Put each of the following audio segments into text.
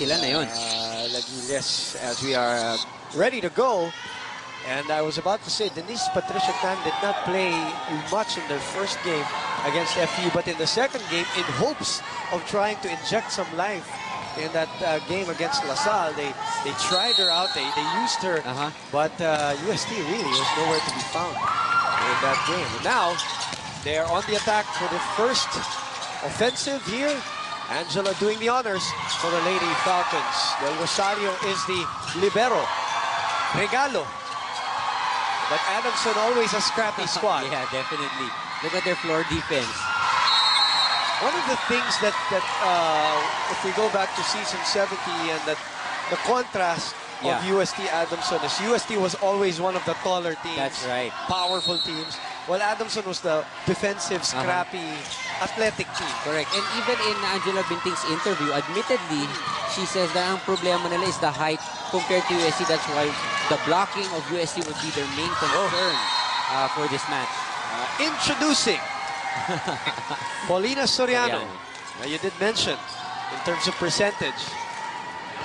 sila na yun. Yes, as we are ready to go. And I was about to say, Denise Patricia Tan did not play much in their first game against FU, but in the second game, in hopes of trying to inject some life in that game against LaSalle, they tried her out, they used her, but UST really was nowhere to be found in that game. And now, they're on the attack for the first offensive here. Angela doing the honors for the Lady Falcons. Del Rosario is the libero. Regalo. But Adamson always a scrappy squad. Yeah, definitely. Look at their floor defense. One of the things that if we go back to season 70 and that the contrast of UST Adamson is UST was always one of the taller teams. That's right. Powerful teams. Well, Adamson was the defensive, scrappy, athletic team. Correct. And even in Angela Binting's interview, admittedly, she says that ang problema nila is the height compared to UST. That's why the blocking of UST would be their main concern for this match. Introducing Paulina Soriano. Now, you did mention, in terms of percentage,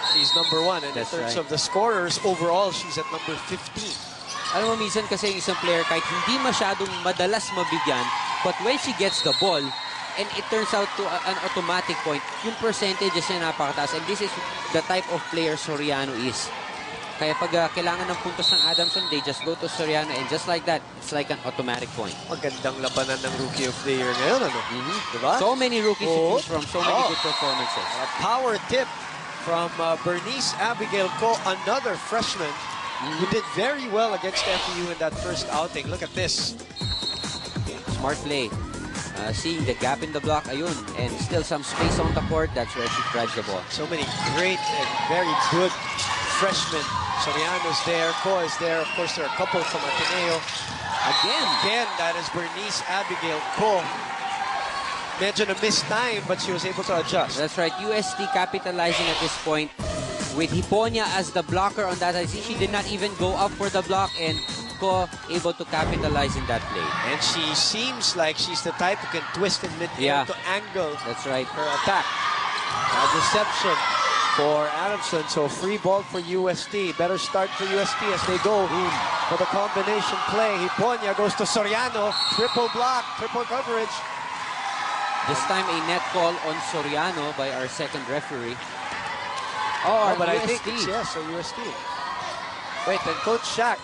she's #1. And in terms of the scorers, overall, she's at number 15. Alam mo, minsan kasi yung isang player, kahit hindi masyadong madalas mabigyan, but when she gets the ball, and it turns out to an automatic point, yung percentages niya napakataas. And this is the type of player Soriano is. Kaya pag kailangan ng puntos ng Adamson, they just go to Soriano, and just like that, it's like an automatic point. Magandang labanan ng Rookie of the Year ngayon, ano? Diba? So many rookies to choose from, so many good performances. A power tip from Bernice Abigail Ko, another freshman, who did very well against FEU in that first outing. Look at this. Smart play. Seeing the gap in the block, ayun, and still some space on the court, that's where she drives the ball. So many great and very good freshmen. Soriano's there, Ko is there. Of course, there are a couple from Ateneo. Again, that is Bernice Abigail Ko. Medyo na missed time, but she was able to adjust. That's right. UST capitalizing at this point with Hiponia as the blocker on that. I see she did not even go up for the block, and Ko able to capitalize in that play. And she seems like she's the type who can twist in mid-air to angle her attack. A deception for Adamson, so free ball for UST. Better start for UST as they go for the combination play. Hiponia goes to Soriano. Triple block, triple coverage. This time a net call on Soriano by our second referee. But I think it's so UST. Wait, then Coach Shaq.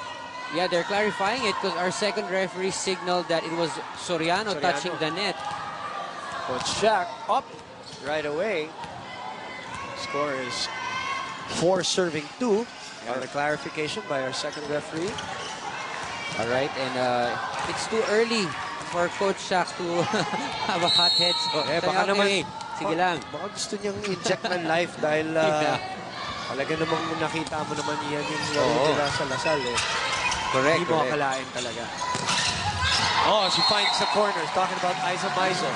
Yeah, they're clarifying it because our second referee signaled that it was Soriano touching the net. Coach Shaq up right away. Score is 4-2. Got a clarification by our second referee. All right, and it's too early for Coach Shaq to have a hot head. So, baka naman, sige lang. Baka gusto niyang inject ng life dahil talaga namang nakita mo naman yan yung laro nila sa Lasal. Correct. Hindi mo akalain talaga. She finds the corners. Talking about Aiza Maizo.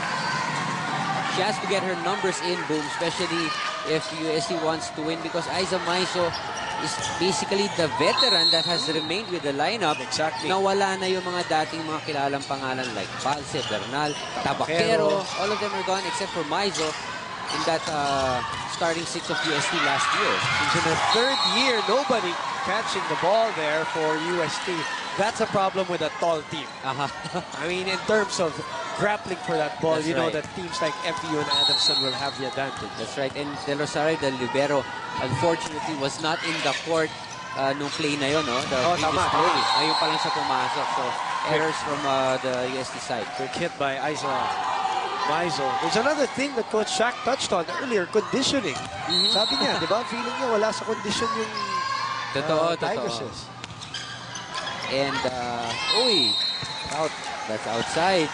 She has to get her numbers in, Boom, especially if UST wants to win, because Aiza Maizo is basically the veteran that has remained with the lineup. Exactly. Nawala na yung mga dating mga kilalang pangalan like Balse, Bernal, Tabaquero. All of them are gone except for Maizo in that starting six of UST last year. She's in her third year. Nobody catching the ball there for UST. That's a problem with a tall team. I mean, in terms of grappling for that ball, you know that teams like FEU and Adamson will have the advantage. That's right. And Del Rosario, the libero, unfortunately was not in the court nung play na yun, no? The previous play. Ayun pa lang siya pumasok. So, errors from the UST side. Quick hit by Aiza Maizo. There's another thing that Coach Shaq touched on earlier, conditioning. Sabi niya, di ba, feeling niya wala sa condition yung Tigresses. And, that's outside.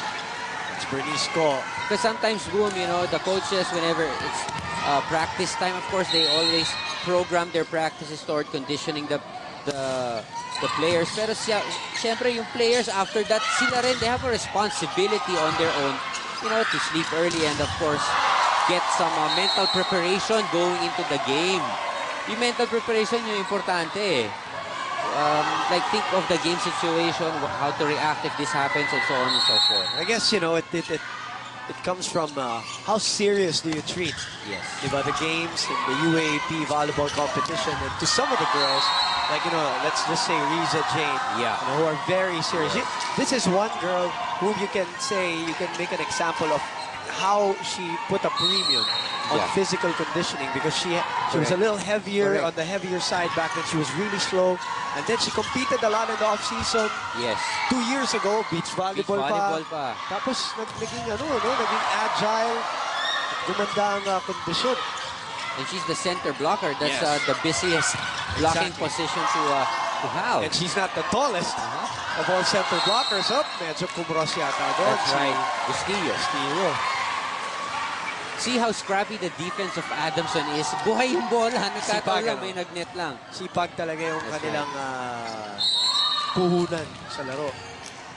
It's Bernice Ko. Because sometimes, Boom, you know, the coaches, whenever it's practice time, of course, they always program their practices toward conditioning the players. Pero siyempre, yung players, after that, sila rin, they have a responsibility on their own, you know, to sleep early and, of course, get some mental preparation going into the game. Yung mental preparation, yung importante eh. Like, think of the game situation, how to react if this happens, and so on and so forth. I guess, you know, it it comes from how serious do you treat Yes. the games and the UAAP volleyball competition. And to some of the girls, like, let's just say Riza Jane, Yeah. who are very serious. This is one girl whom you can make an example of how she put a premium on physical conditioning, because she was a little heavier on the heavier side back then. She was really slow, and then she competed a lot in the off-season. Yes. 2 years ago, beach volleyball, pa. Tapos naging agile, gumanda ang kondisyon. And she's the center blocker. That's Yes. the busiest blocking Exactly. position to have. And she's not the tallest of all center blockers. Medyo kumros yata doon. That's right. Bustillo. Bustillo. See how scrappy the defense of Adamson is. Buhay yung bola. Nagkataon lang, Sipag, may nagnet lang. Sipag talaga yung That's kanilang puhunan sa laro.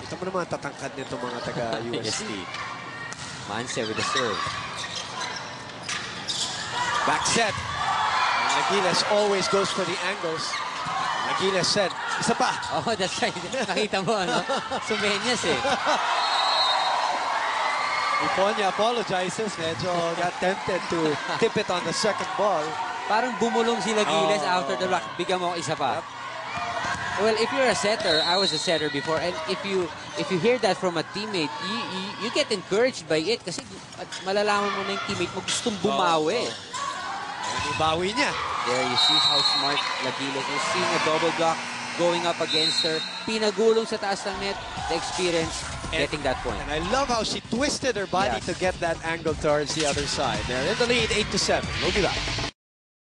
Ito mo naman tatangkad nito mga taga-UST. Manse with the serve. Back set. And Nagiles always goes for the angles. Nagiles set. Isa pa. Oh, that's right. Nakita mo, ano? Sumenyas eh. Iponya apologizes. Medyo got tempted to tip it on the second ball. Parang bumulong sila Giles after the block. Bigyan mo ako isa pa. Well, if you're a setter, I was a setter before, and if you hear that from a teammate, you get encouraged by it kasi malalaman mo na yung teammate mo gustong bumawi. Ibawi niya. There you see how smart Lagiles is, seeing a double block going up against her. Pinagulong sa taas ng net, the experience, getting that point. And I love how she twisted her body to get that angle towards the other side. They're in the lead, 8-7. We'll be back.